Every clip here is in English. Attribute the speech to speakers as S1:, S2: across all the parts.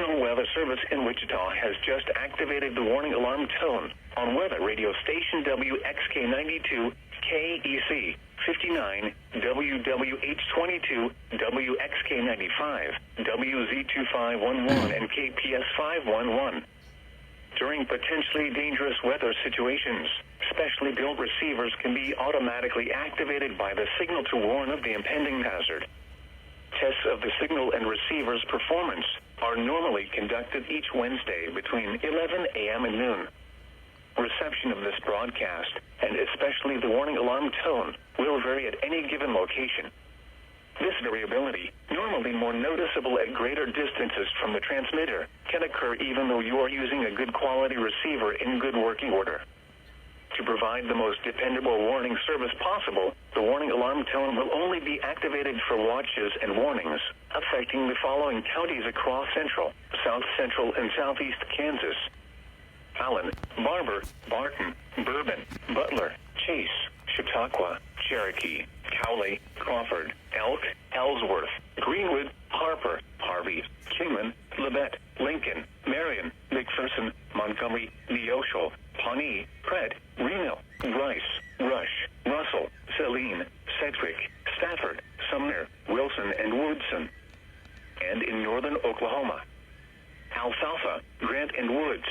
S1: National Weather Service in Wichita has just activated the warning alarm tone on weather radio station WXK92 KEC59 WWH22 WXK95 WZ2511 and KPS511. During potentially dangerous weather situations, specially built receivers can be automatically activated by the signal to warn of the impending hazard. Tests of the signal and receiver's performance are normally conducted each Wednesday between 11 a.m. and noon. Reception of this broadcast, and especially the warning alarm tone, will vary at any given location. This variability, normally more noticeable at greater distances from the transmitter, can occur even though you are using a good quality receiver in good working order. To provide the most dependable warning service possible, the warning alarm tone will only be activated for watches and warnings affecting the following counties across central, south central, and southeast Kansas: Allen, Barber, Barton, Bourbon, Butler, Chase, Chautauqua, Cherokee, Cowley, Crawford, Elk, Ellsworth, Greenwood, Harper, Harvey, Kingman, Labette, Lincoln, Marion, McPherson, Montgomery, Neosho, Pawnee, Pratt, Reno, Rice, Rush, Russell, Saline, Sedgwick, Stafford, Sumner, Wilson, and Woodson. And in northern Oklahoma, Alfalfa, Grant, and Woods.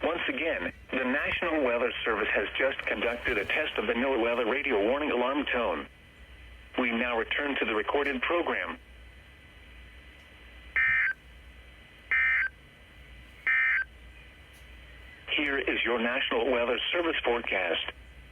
S1: Once again, the National Weather Service has just conducted a test of the NOAA weather radio warning alarm tone. We now return to the recorded program. Here is your National Weather Service forecast.